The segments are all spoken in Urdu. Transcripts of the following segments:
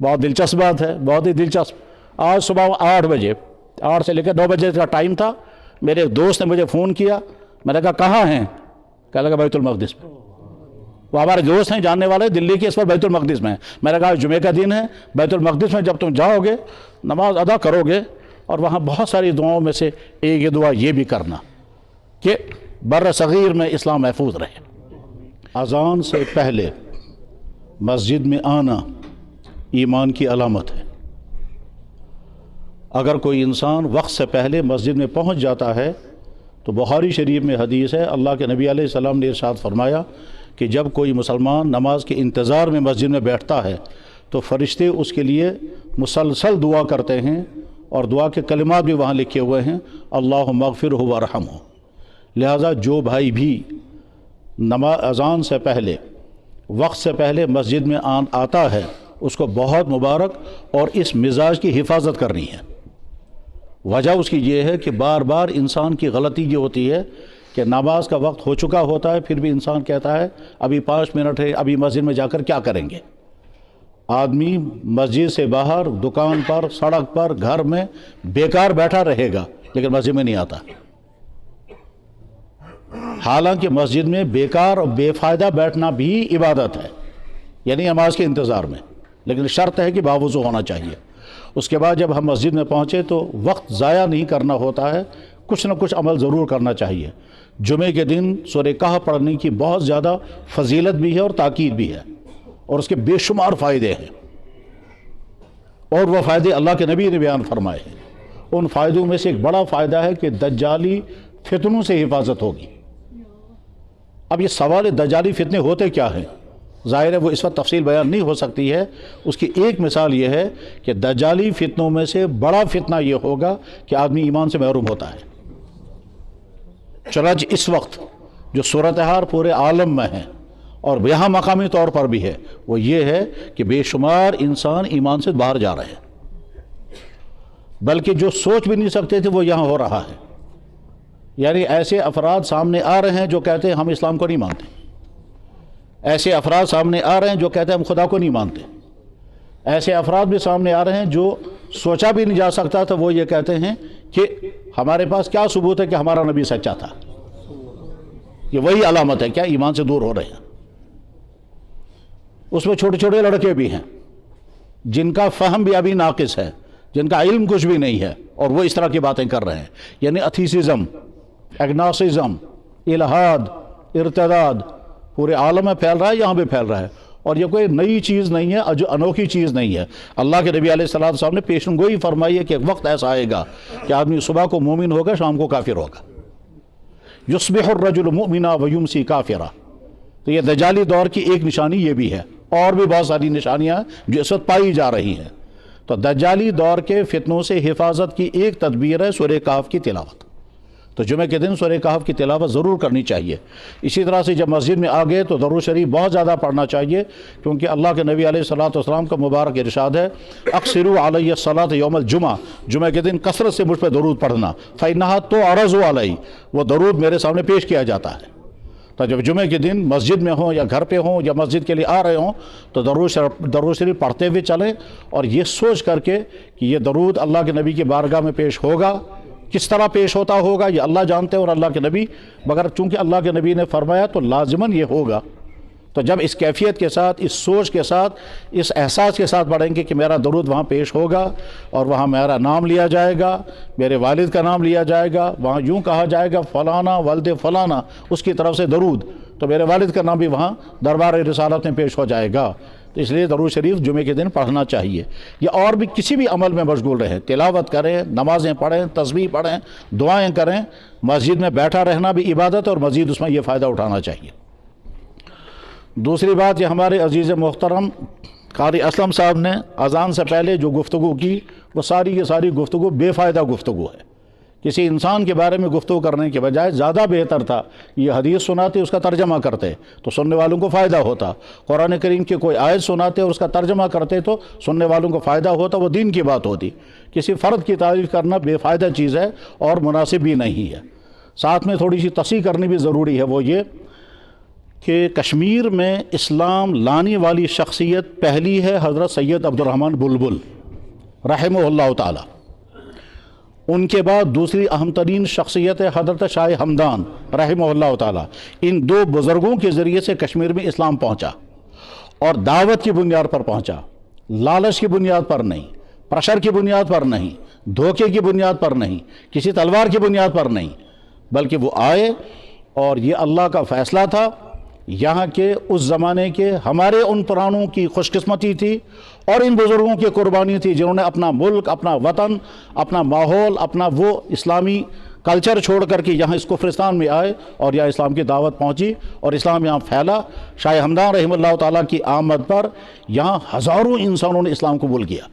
بہت دلچسپ بات ہے، بہت ہی دلچسپ۔ آج صبح 8 بجے، 8 سے لے کر 9 بجے کا ٹائم تھا، میرے ایک دوست نے مجھے فون کیا، میں نے کہا کہاں ہیں؟ کہنے لگا بیت المقدس میں۔ وہ ہمارے دوست ہیں، جاننے والے، دلی کے، اس پر بیت المقدس میں ہیں۔ میں نے کہا جمعہ کا دن ہے، بیت المقدس میں جب تم جاؤ گے نماز ادا کرو گے، اور وہاں بہت ساری دعاؤں میں سے ایک یہ دعا یہ بھی کرنا کہ بر صغیر میں اسلام محفوظ رہے۔ اذان سے پہلے مسجد میں آنا ایمان کی علامت ہے۔ اگر کوئی انسان وقت سے پہلے مسجد میں پہنچ جاتا ہے تو بخاری شریف میں حدیث ہے، اللہ کے نبی علیہ السلام نے ارشاد فرمایا کہ جب کوئی مسلمان نماز کے انتظار میں مسجد میں بیٹھتا ہے تو فرشتے اس کے لیے مسلسل دعا کرتے ہیں، اور دعا کے کلمات بھی وہاں لکھے ہوئے ہیں، اللہم اغفرہ وارحمہ۔ لہٰذا جو بھائی بھی اذان سے پہلے، وقت سے پہلے مسجد میں آتا ہے، اس کو بہت مبارک، اور اس مزاج کی حفاظت کرنی ہے۔ وجہ اس کی یہ ہے کہ بار بار انسان کی غلطی یہ ہوتی ہے کہ نماز کا وقت ہو چکا ہوتا ہے، پھر بھی انسان کہتا ہے ابھی 5 منٹ ہے، ابھی مسجد میں جا کر کیا کریں گے۔ آدمی مسجد سے باہر، دکان پر، سڑک پر، گھر میں بیکار بیٹھا رہے گا لیکن مسجد میں نہیں آتا۔ حالانکہ مسجد میں بیکار اور بے فائدہ بیٹھنا بھی عبادت ہے، یعنی نماز کے انتظار میں، لیکن شرط ہے کہ باوضو ہونا چاہیے۔ اس کے بعد جب ہم مسجد میں پہنچے تو وقت ضائع نہیں کرنا ہوتا ہے، کچھ نہ کچھ عمل ضرور کرنا چاہیے۔ جمعے کے دن سورہ کہف پڑھنے کی بہت زیادہ فضیلت بھی ہے اور تاکید بھی ہے، اور اس کے بے شمار فائدے ہیں، اور وہ فائدے اللہ کے نبی نے بیان فرمائے ہیں۔ ان فائدوں میں سے ایک بڑا فائدہ ہے کہ دجالی فتنوں سے حفاظت ہوگی۔ اب یہ سوال ہے دجالی فتنے ہوتے کیا ہیں؟ ظاہر ہے وہ اس وقت تفصیل بیان نہیں ہو سکتی ہے۔ اس کی ایک مثال یہ ہے کہ دجالی فتنوں میں سے بڑا فتنہ یہ ہوگا کہ آدمی ایمان سے محروم ہوتا ہے۔ چنانچہ اس وقت جو صورتحال پورے عالم میں ہے اور یہاں مقامی طور پر بھی ہے، وہ یہ ہے کہ بے شمار انسان ایمان سے باہر جا رہے ہیں، بلکہ جو سوچ بھی نہیں سکتے تھے وہ یہاں ہو رہا ہے۔ یعنی ایسے افراد سامنے آ رہے ہیں جو کہتے ہیں ہم اسلام کو نہیں مانتے، ایسے افراد سامنے آ رہے ہیں جو کہتے ہیں ہم خدا کو نہیں مانتے، ایسے افراد بھی سامنے آ رہے ہیں جو سوچا بھی نہیں جا سکتا تھا، وہ یہ کہتے ہیں کہ ہمارے پاس کیا ثبوت ہے کہ ہمارا نبی سچا تھا۔ یہ وہی علامت ہے، کیا ایمان سے دور ہو رہے ہیں۔ اس میں چھوٹے چھوٹے لڑکے بھی ہیں جن کا فہم بھی ابھی ناقص ہے، جن کا علم کچھ بھی نہیں ہے، اور وہ اس طرح کی باتیں کر رہے ہیں۔ یعنی ایتھیسزم، ایگنوسزم، الہاد، ارتداد پورے عالم میں پھیل رہا ہے، یہاں بھی پھیل رہا ہے، اور یہ کوئی نئی چیز نہیں ہے، جو انوکھی چیز نہیں ہے۔ اللہ کے نبی علیہ السلام نے پیشن گوئی فرمائی ہے کہ ایک وقت ایسا آئے گا کہ آدمی صبح کو مومن ہوگا، شام کو کافر ہوگا۔ یصبح الرجل مؤمنا ویمسی کافرا۔ تو یہ دجالی دور کی ایک نشانی یہ بھی ہے، اور بھی بہت ساری نشانیاں جو اس وقت پائی جا رہی ہیں۔ تو دجالی دور کے فتنوں سے حفاظت کی ایک تدبیر ہے سورہ کہف کی تلاوت۔ تو جمعہ کے دن سورہ کہف کی تلاوت ضرور کرنی چاہیے۔ اسی طرح سے جب مسجد میں آگئے تو درود شریف بہت زیادہ پڑھنا چاہیے، کیونکہ اللہ کے نبی علیہ السلام کا مبارک ارشاد ہے، اکثروا علی الصلاۃ یوم الجمعہ، جمعہ کے دن کثرت سے مجھ پہ درود پڑھنا، فإنہا تعرض علی، وہ درود میرے سامنے پیش کیا جاتا ہے۔ تو جب جمعہ کے دن مسجد میں ہوں یا گھر پہ ہوں یا مسجد کے لیے آ رہے ہوں تو درود شریف پڑھتے ہوئے چلیں، اور یہ سوچ کر کے کہ یہ درود اللہ کے نبی کی بارگاہ میں پیش ہوگا، کس طرح پیش ہوتا ہوگا یہ اللہ جانتے ہیں اور اللہ کے نبی، مگر چونکہ اللہ کے نبی نے فرمایا تو لازماً یہ ہوگا۔ تو جب اس کیفیت کے ساتھ، اس سوچ کے ساتھ، اس احساس کے ساتھ پڑھیں گے کہ میرا درود وہاں پیش ہوگا، اور وہاں میرا نام لیا جائے گا، میرے والد کا نام لیا جائے گا، وہاں یوں کہا جائے گا فلانا ولد فلانا اس کی طرف سے درود، تو میرے والد کا نام بھی وہاں دربار رسالت میں پیش ہو جائے گا۔ تو اس لیے درود شریف جمعے کے دن پڑھنا چاہیے۔ یا اور بھی کسی بھی عمل میں مشغول رہیں، تلاوت کریں، نمازیں پڑھیں، تسبیح پڑھیں، دعائیں کریں، مسجد میں بیٹھا رہنا بھی عبادت ہے، اور مزید اس میں یہ فائدہ اٹھانا چاہیے۔ دوسری بات، یہ ہمارے عزیز محترم قاری اسلم صاحب نے اذان سے پہلے جو گفتگو کی، وہ ساری کی ساری گفتگو بے فائدہ گفتگو ہے۔ کسی انسان کے بارے میں گفتگو کرنے کے بجائے زیادہ بہتر تھا یہ حدیث سناتے، اس کا ترجمہ کرتے تو سننے والوں کو فائدہ ہوتا، قرآن کریم کی کوئی آیت سناتے اور اس کا ترجمہ کرتے تو سننے والوں کو فائدہ ہوتا، وہ دین کی بات ہوتی۔ کسی فرد کی تعریف کرنا بے فائدہ چیز ہے اور مناسب بھی نہیں ہے۔ ساتھ میں تھوڑی سی تصحیح کرنی بھی ضروری ہے، وہ یہ کہ کشمیر میں اسلام لانے والی شخصیت پہلی ہے حضرت سید عبد الرحمن بلبل رحمہ اللہ تعالی. ان کے بعد دوسری اہم ترین شخصیت ہے حضرت شاہ ہمدان رحمہ اللہ تعالی. ان دو بزرگوں کے ذریعے سے کشمیر میں اسلام پہنچا اور دعوت کی بنیاد پر پہنچا، لالچ کی بنیاد پر نہیں، پریشر کی بنیاد پر نہیں، دھوکے کی بنیاد پر نہیں، کسی تلوار کی بنیاد پر نہیں، بلکہ وہ آئے اور یہ اللہ کا فیصلہ تھا. یہاں کے اس زمانے کے ہمارے ان پرانوں کی خوش قسمتی تھی اور ان بزرگوں کی قربانی تھی جنہوں نے اپنا ملک، اپنا وطن، اپنا ماحول، اپنا وہ اسلامی کلچر چھوڑ کر کے یہاں اس کفرستان میں آئے اور یہاں اسلام کی دعوت پہنچی اور اسلام یہاں پھیلا. شاہ ہمدان رحمہ اللہ تعالیٰ کی آمد پر یہاں ہزاروں انسانوں نے اسلام قبول کیا.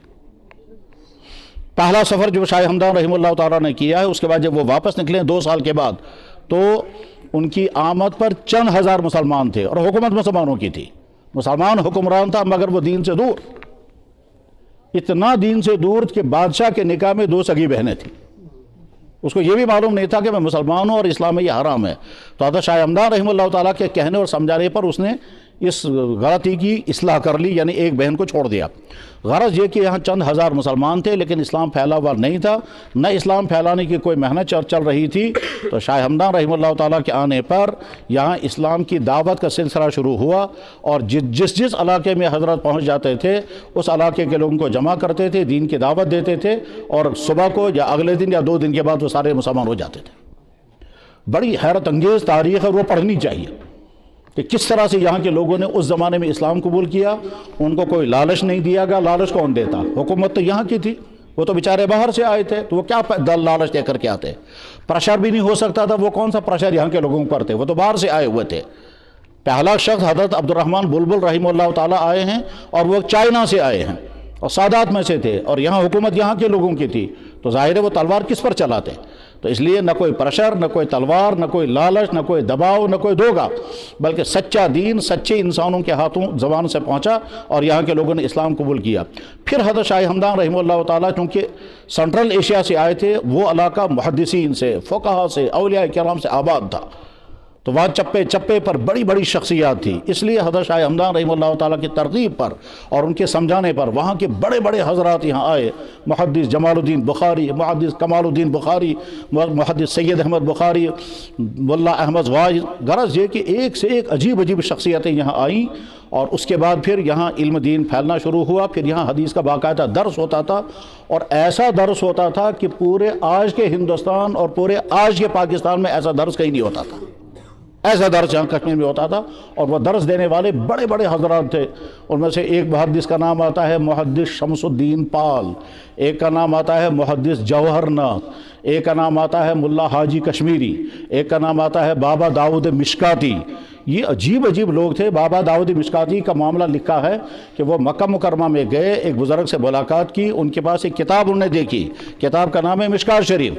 پہلا سفر جو شاہ ہمدان رحمہ اللہ تعالیٰ نے کیا ہے، اس کے بعد جب وہ واپس نکلے 2 سال کے بعد، تو ان کی آمد پر چند ہزار مسلمان تھے اور حکومت مسلمانوں کی تھی. مسلمان حکمران تھا مگر وہ دین سے دور، اتنا دین سے دور کہ بادشاہ کے نکاح میں 2 سگی بہنیں تھیں. اس کو یہ بھی معلوم نہیں تھا کہ میں مسلمان ہوں اور اسلام میں یہ حرام ہے. تو حضرت شاہ ہمدان رحمہ اللہ تعالیٰ کے کہنے اور سمجھانے پر اس نے اس غلطی کی اصلاح کر لی، یعنی ایک بہن کو چھوڑ دیا. غرض یہ کہ یہاں چند ہزار مسلمان تھے لیکن اسلام پھیلا ہوا نہیں تھا، نہ اسلام پھیلانے کی کوئی محنت چل رہی تھی. تو شاہ ہمدان رحمہ اللہ تعالیٰ کے آنے پر یہاں اسلام کی دعوت کا سلسلہ شروع ہوا اور جس علاقے میں حضرت پہنچ جاتے تھے اس علاقے کے لوگوں کو جمع کرتے تھے، دین کی دعوت دیتے تھے اور صبح کو یا اگلے دن یا 2 دن کے بعد وہ سارے مسلمان ہو جاتے تھے. بڑی حیرت انگیز تاریخ ہے، وہ پڑھنی چاہیے کہ کس طرح سے یہاں کے لوگوں نے اس زمانے میں اسلام قبول کیا. ان کو کوئی لالچ نہیں دیا گیا. لالچ کون دیتا؟ حکومت تو یہاں کی تھی، وہ تو بیچارے باہر سے آئے تھے، تو وہ کیا لالچ دے کر کے آتے؟ پریشر بھی نہیں ہو سکتا تھا. وہ کون سا پریشر یہاں کے لوگوں پر تھے؟ وہ تو باہر سے آئے ہوئے تھے. پہلا شخص حضرت عبد الرحمن بلبل رحمہ اللہ تعالیٰ آئے ہیں اور وہ چائنا سے آئے ہیں اور سادات میں سے تھے اور یہاں حکومت یہاں کے لوگوں کی تھی. تو ظاہر ہے وہ تلوار کس پر چلاتے؟ تو اس لیے نہ کوئی پریشر، نہ کوئی تلوار، نہ کوئی لالچ، نہ کوئی دباؤ، نہ کوئی دھوکہ، بلکہ سچا دین سچے انسانوں کے ہاتھوں زبان سے پہنچا اور یہاں کے لوگوں نے اسلام قبول کیا. پھر حضرت شاہ ہمدان رحمہ اللہ تعالیٰ چونکہ سنٹرل ایشیا سے آئے تھے، وہ علاقہ محدثین سے، فقہا سے، اولیاء کرام سے آباد تھا، تو وہاں چپے چپے پر بڑی بڑی شخصیات تھی. اس لیے حضرت شاہ ہمدان رحمہ اللہ تعالیٰ کی ترغیب پر اور ان کے سمجھانے پر وہاں کے بڑے بڑے حضرات یہاں آئے. محدث جمال الدین بخاری، محدث کمال الدین بخاری، محدث سید احمد بخاری، ملا احمد واعظ. غرض یہ کہ ایک سے ایک عجیب عجیب شخصیتیں یہاں آئیں اور اس کے بعد پھر یہاں علم دین پھیلنا شروع ہوا. پھر یہاں حدیث کا باقاعدہ درس ہوتا تھا اور ایسا درس ہوتا تھا کہ پورے آج کے ہندوستان اور پورے آج کے پاکستان میں ایسا درس کہیں نہیں ہوتا تھا. ایسا درس یہاں کشمیر میں ہوتا تھا اور وہ درس دینے والے بڑے بڑے حضرات تھے. ان میں سے ایک محدث کا نام آتا ہے محدث شمس الدین پال، ایک کا نام آتا ہے محدث جوہر ناتھ، ایک کا نام آتا ہے ملا حاجی کشمیری، ایک کا نام آتا ہے بابا داؤد مشکاتی. یہ عجیب عجیب لوگ تھے. بابا داؤد مشکاتی کا معاملہ لکھا ہے کہ وہ مکہ مکرمہ میں گئے، ایک بزرگ سے ملاقات کی، ان کے پاس ایک کتاب انہوں نے دیکھی، کتاب کا نام ہے مشکات شریف،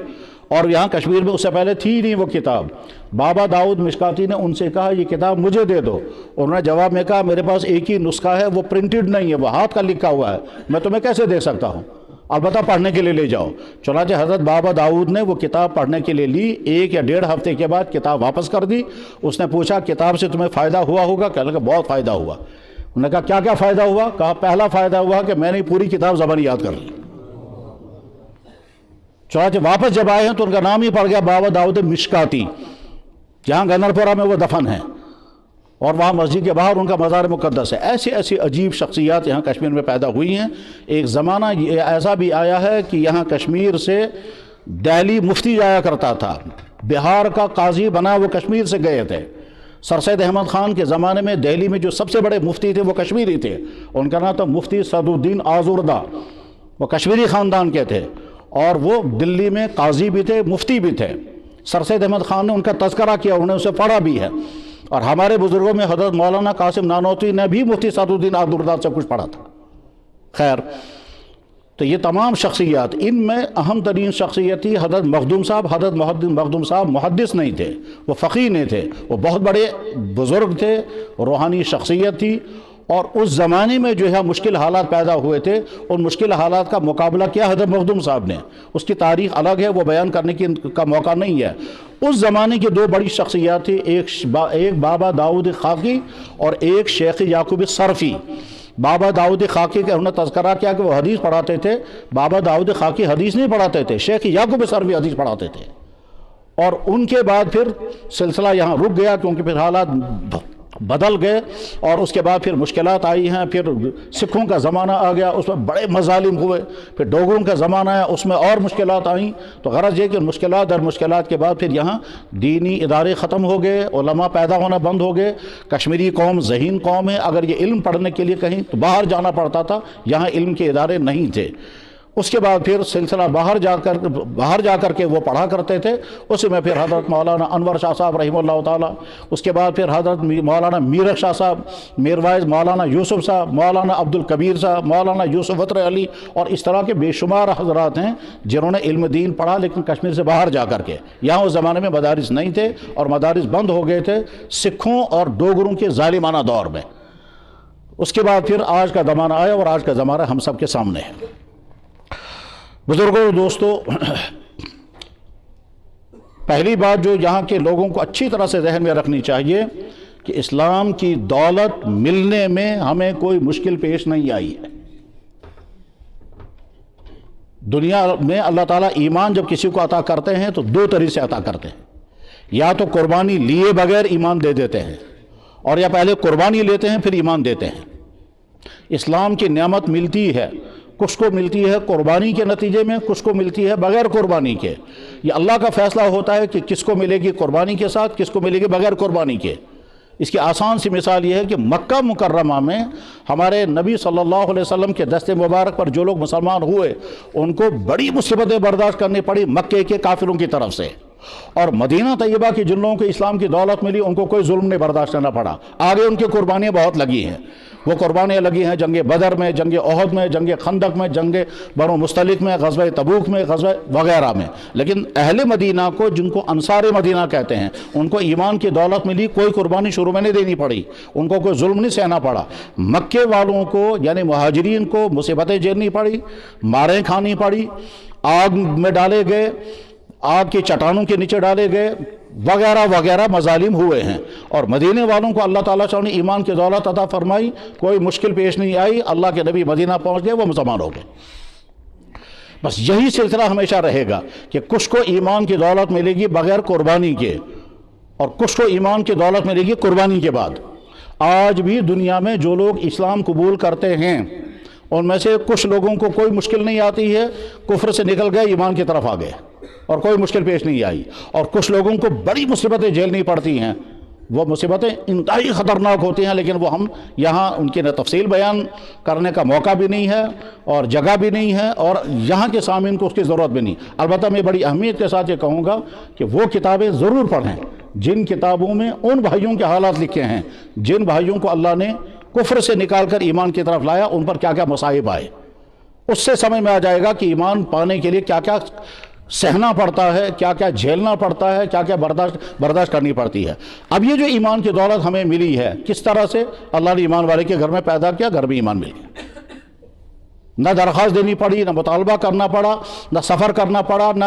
اور یہاں کشمیر میں اس سے پہلے تھی نہیں وہ کتاب. بابا داؤد مشکاتی نے ان سے کہا یہ کتاب مجھے دے دو. انہوں نے جواب میں کہا میرے پاس ایک ہی نسخہ ہے، وہ پرنٹڈ نہیں ہے، وہ ہاتھ کا لکھا ہوا ہے، میں تمہیں کیسے دے سکتا ہوں، البتہ پڑھنے کے لیے لے جاؤ. چنانچہ حضرت بابا داؤد نے وہ کتاب پڑھنے کے لیے لی. 1 یا 1.5 ہفتے کے بعد کتاب واپس کر دی. اس نے پوچھا کتاب سے تمہیں فائدہ ہوا ہوگا؟ کہنے لگا بہت فائدہ ہوا. انہوں نے کہا کیا کیا فائدہ ہوا؟ کہا پہلا فائدہ ہوا کہ میں نے پوری کتاب زبانی یاد کر لی. چنانچہ واپس جب آئے ہیں تو ان کا نام ہی پڑ گیا بابا داؤد مشکاتی. جہاں گنرپورہ میں وہ دفن ہیں اور وہاں مسجد کے باہر ان کا مزار مقدس ہے. ایسی ایسی عجیب شخصیات یہاں کشمیر میں پیدا ہوئی ہیں. ایک زمانہ یہ ایسا بھی آیا ہے کہ یہاں کشمیر سے دہلی مفتی جایا کرتا تھا، بہار کا قاضی بنا وہ کشمیر سے گئے تھے. سر سید احمد خان کے زمانے میں دہلی میں جو سب سے بڑے مفتی تھے وہ کشمیری تھے. ان کا نام تھا مفتی صدر الدین آزردہ. وہ کشمیری خاندان کے تھے اور وہ دلی میں قاضی بھی تھے، مفتی بھی تھے. سر سید احمد خان نے ان کا تذکرہ کیا، انہوں نے اسے پڑھا بھی ہے. اور ہمارے بزرگوں میں حضرت مولانا قاسم نانوتوی نے بھی مفتی صدر الدین آزردہ سے کچھ پڑھا تھا. خیر، تو یہ تمام شخصیات، ان میں اہم ترین شخصیت تھی حضرت مخدوم صاحب. حضرت مخدوم صاحب محدث نہیں تھے، وہ فقیہ نہیں تھے، وہ بہت بڑے بزرگ تھے، روحانی شخصیت تھی. اور اس زمانے میں جو ہے مشکل حالات پیدا ہوئے تھے، ان مشکل حالات کا مقابلہ کیا حضرت مخدوم صاحب نے، اس کی تاریخ الگ ہے، وہ بیان کرنے کا موقع نہیں ہے۔ اس زمانے کی دو بڑی شخصیات تھی، ایک بابا داؤد خاکی اور ایک شیخ یعقوب صرفی۔ بابا داؤد خاکی کا انہوں نے تذکرہ کیا کہ وہ حدیث پڑھاتے تھے، بابا داؤد خاکی حدیث نہیں پڑھاتے تھے، شیخ یعقوب صرفی حدیث پڑھاتے تھے۔ اور ان کے بعد پھر سلسلہ یہاں رک گیا، کیونکہ پھر حالات بدل گئے، اور اس کے بعد پھر مشکلات آئی ہیں، پھر سکھوں کا زمانہ آ گیا، اس میں بڑے مظالم ہوئے، پھر ڈوگروں کا زمانہ آیا، اس میں اور مشکلات آئیں۔ تو غرض یہ کہ مشکلات در مشکلات کے بعد پھر یہاں دینی ادارے ختم ہو گئے، علماء پیدا ہونا بند ہو گئے۔ کشمیری قوم ذہین قوم ہے، اگر یہ علم پڑھنے کے لیے کہیں تو باہر جانا پڑتا تھا، یہاں علم کے ادارے نہیں تھے۔ اس کے بعد پھر سلسلہ باہر جا کر کے وہ پڑھا کرتے تھے، اس میں پھر حضرت مولانا انور شاہ صاحب رحمہ اللہ تعالیٰ، اس کے بعد پھر حضرت مولانا میرک شاہ صاحب، میروائز مولانا یوسف صاحب، مولانا عبد الکبیر صاحب، مولانا یوسف فطر علی، اور اس طرح کے بے شمار حضرات ہیں جنہوں نے علم دین پڑھا، لیکن کشمیر سے باہر جا کر کے۔ یہاں اس زمانے میں مدارس نہیں تھے اور مدارس بند ہو گئے تھے سکھوں اور ڈوگروں کے ظالمانہ دور میں۔ اس کے بعد پھر آج کا زمانہ آیا، اور آج کا زمانہ ہم سب کے سامنے ہے۔ بزرگوں، دوستو، پہلی بات جو یہاں کے لوگوں کو اچھی طرح سے ذہن میں رکھنی چاہیے کہ اسلام کی دولت ملنے میں ہمیں کوئی مشکل پیش نہیں آئی ہے۔ دنیا میں اللہ تعالیٰ ایمان جب کسی کو عطا کرتے ہیں تو دو طریقے سے عطا کرتے ہیں، یا تو قربانی لیے بغیر ایمان دے دیتے ہیں، اور یا پہلے قربانی لیتے ہیں پھر ایمان دیتے ہیں۔ اسلام کی نعمت ملتی ہے، کچھ کو ملتی ہے قربانی کے نتیجے میں، کچھ کو ملتی ہے بغیر قربانی کے۔ یہ اللہ کا فیصلہ ہوتا ہے کہ کس کو ملے گی قربانی کے ساتھ، کس کو ملے گی بغیر قربانی کے۔ اس کی آسان سی مثال یہ ہے کہ مکہ مکرمہ میں ہمارے نبی صلی اللہ علیہ وسلم کے دست مبارک پر جو لوگ مسلمان ہوئے، ان کو بڑی مصیبتیں برداشت کرنی پڑی مکے کے کافروں کی طرف سے، اور مدینہ طیبہ کی جن لوگوں کو اسلام کی دولت ملی ان کو کوئی ظلم نہیں برداشت کرنا پڑا۔ آگے ان کی قربانیاں بہت لگی ہیں، وہ قربانیاں لگی ہیں جنگ بدر میں، جنگ احد میں، جنگ خندق میں، جنگ بنو مستلق میں، غزوہ تبوک میں، غزوہ وغیرہ میں۔ لیکن اہل مدینہ کو، جن کو انصار مدینہ کہتے ہیں، ان کو ایمان کی دولت ملی، کوئی قربانی شروع میں نہیں دینی پڑی، ان کو کوئی ظلم نہیں سہنا پڑا۔ مکے والوں کو یعنی مہاجرین کو مصیبتیں جھیلنی پڑی، ماریں کھانی پڑی، آگ میں ڈالے گئے، آگ کی چٹانوں کے نیچے ڈالے گئے، وغیرہ وغیرہ مظالم ہوئے ہیں۔ اور مدینے والوں کو اللہ تعالیٰ نے ایمان کی دولت عطا فرمائی، کوئی مشکل پیش نہیں آئی، اللہ کے نبی مدینہ پہنچ گئے، وہ مسلمان ہو گئے۔ بس یہی سلسلہ ہمیشہ رہے گا کہ کچھ کو ایمان کی دولت ملے گی بغیر قربانی کے، اور کچھ کو ایمان کی دولت ملے گی قربانی کے بعد۔ آج بھی دنیا میں جو لوگ اسلام قبول کرتے ہیں ان میں سے کچھ لوگوں کو کوئی مشکل نہیں آتی ہے، کفر سے نکل گئے ایمان کی طرف آ گئے اور کوئی مشکل پیش نہیں آئی، اور کچھ لوگوں کو بڑی مصیبتیں جھیلنی پڑتی ہیں، وہ مصیبتیں انتہائی خطرناک ہوتی ہیں، لیکن وہ ہم یہاں ان کی تفصیل بیان کرنے کا موقع بھی نہیں ہے اور جگہ بھی نہیں ہے، اور یہاں کے سامعین کو اس کی ضرورت بھی نہیں۔ البتہ میں بڑی اہمیت کے ساتھ یہ کہوں گا کہ وہ کتابیں ضرور پڑھیں جن کتابوں میں ان بھائیوں کے حالات لکھے ہیں، جن بھائیوں کو اللہ نے کفر سے نکال کر ایمان کی طرف لایا، ان پر کیا کیا مصائب آئے۔ اس سے سمجھ میں آ جائے گا کہ ایمان پانے کے لیے کیا کیا سہنا پڑتا ہے، کیا کیا جھیلنا پڑتا ہے، کیا کیا برداشت کرنی پڑتی ہے۔ اب یہ جو ایمان کی دولت ہمیں ملی ہے، کس طرح سے اللہ نے ایمان والے کے گھر میں پیدا کیا، گھر میں ایمان مل گیا۔ نہ درخواست دینی پڑی، نہ مطالبہ کرنا پڑا، نہ سفر کرنا پڑا، نہ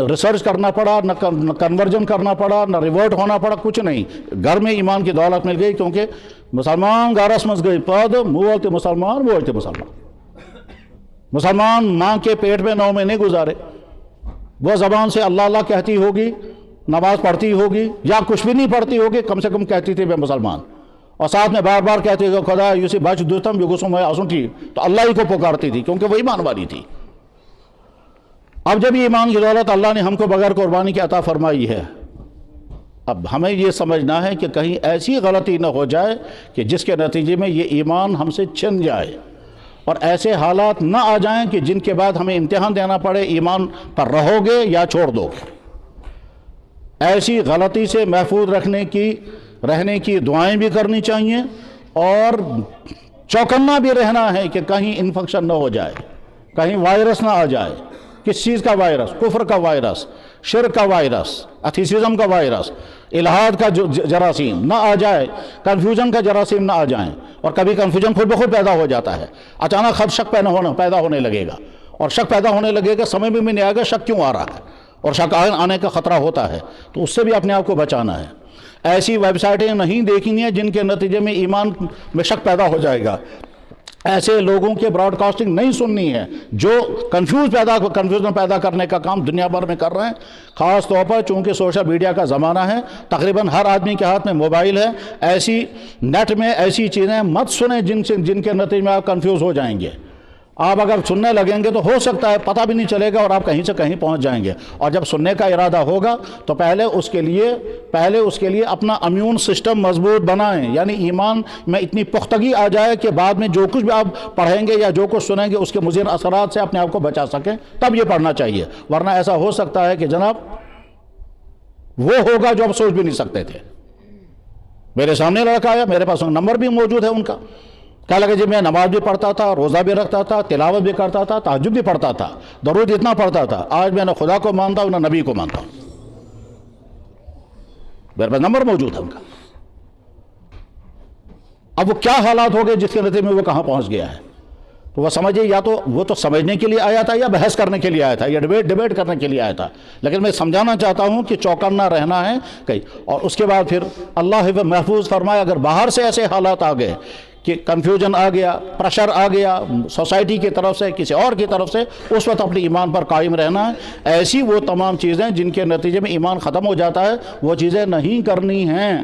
ریسرچ کرنا پڑا، نہ کنورجن کرنا پڑا، نہ ریورٹ ہونا پڑا، کچھ نہیں، گھر میں ایمان کی دولت مل گئی، کیونکہ مسلمان گارس مز گئی پد مولتے مسلمان بولتے مسلمان۔ مسلمان ماں کے پیٹ میں 9 مہینے گزارے، وہ زبان سے اللہ اللہ کہتی ہوگی، نماز پڑھتی ہوگی، یا کچھ بھی نہیں پڑھتی ہوگی، کم سے کم کہتی تھی میں مسلمان، اور ساتھ میں بار بار کہتی کہ خدا یوسی بچ دوتم یگسم ہے آسن تھی، تو اللہ ہی کو پکارتی تھی کیونکہ وہ ایمان والی تھی۔ اب جب یہ ایمان کی دولت اللہ نے ہم کو بغیر قربانی کی عطا فرمائی ہے، اب ہمیں یہ سمجھنا ہے کہ کہیں ایسی غلطی نہ ہو جائے کہ جس کے نتیجے میں یہ ایمان ہم سے چھن جائے، اور ایسے حالات نہ آ جائیں کہ جن کے بعد ہمیں امتحان دینا پڑے، ایمان پر رہو گے یا چھوڑ دو گے۔ ایسی غلطی سے محفوظ رہنے کی دعائیں بھی کرنی چاہیے، اور چوکنا بھی رہنا ہے کہ کہیں انفیکشن نہ ہو جائے، کہیں وائرس نہ آ جائے۔ کس چیز کا وائرس؟ کفر کا وائرس۔ شرک کا وائرس، ایتھیسزم کا وائرس، الہاد کا جراثیم نہ آ جائے، کنفیوژن کا جراثیم نہ آ جائیں. اور کبھی کنفیوژن خود بخود پیدا ہو جاتا ہے، اچانک خود شک پیدا ہونے لگے گا، اور شک پیدا ہونے لگے گا، سمجھ میں نہیں آئے گا شک کیوں آ رہا ہے، اور شک آنے کا خطرہ ہوتا ہے. تو اس سے بھی اپنے آپ کو بچانا ہے. ایسی ویب سائٹیں نہیں دیکھنی ہیں جن کے نتیجے میں ایمان میں شک پیدا ہو جائے گا. ایسے لوگوں کے براڈ کاسٹنگ نہیں سننی ہے جو کنفیوژن پیدا کرنے کا کام دنیا بھر میں کر رہے ہیں. خاص طور پر چونکہ سوشل میڈیا کا زمانہ ہے، تقریباً ہر آدمی کے ہاتھ میں موبائل ہے. ایسی نیٹ میں ایسی چیزیں مت سنیں جن کے نتیجے میں آپ کنفیوز ہو جائیں گے. آپ اگر سننے لگیں گے تو ہو سکتا ہے پتہ بھی نہیں چلے گا اور آپ کہیں سے کہیں پہنچ جائیں گے. اور جب سننے کا ارادہ ہوگا تو پہلے اس کے لیے اپنا امیون سسٹم مضبوط بنائیں، یعنی ایمان میں اتنی پختگی آ جائے کہ بعد میں جو کچھ بھی آپ پڑھیں گے یا جو کچھ سنیں گے اس کے مضر اثرات سے اپنے آپ کو بچا سکیں، تب یہ پڑھنا چاہیے. ورنہ ایسا ہو سکتا ہے کہ جناب وہ ہوگا جو آپ سوچ بھی نہیں سکتے تھے. میرے سامنے لڑکا آیا، میرے پاس نمبر بھی موجود ہے ان کا. کہا لگا جی میں نماز بھی پڑھتا تھا، روزہ بھی رکھتا تھا، تلاوت بھی کرتا تھا، تہجد بھی پڑھتا تھا، درود اتنا پڑھتا تھا، آج میں نہ خدا کو مانتا ہوں نہ نبی کو مانتا ہوں. میرے پاس نمبر موجود ہے ان کا. اب وہ کیا حالات ہو گئے جس کے نتیجے میں وہ کہاں پہنچ گیا ہے. تو وہ سمجھے یا تو وہ تو سمجھنے کے لیے آیا تھا یا بحث کرنے کے لیے آیا تھا یا ڈیبیٹ کرنے کے لیے آیا تھا. لیکن میں سمجھانا چاہتا ہوں کہ چوکنا رہنا ہے کہیں. اور اس کے بعد پھر اللہ محفوظ فرمائے اگر باہر سے ایسے حالات آ گئے کہ کنفیوژن آ گیا، پریشر آ گیا سوسائٹی کی طرف سے، کسی اور کی طرف سے، اس وقت اپنے ایمان پر قائم رہنا ہے. ایسی وہ تمام چیزیں جن کے نتیجے میں ایمان ختم ہو جاتا ہے وہ چیزیں نہیں کرنی ہیں.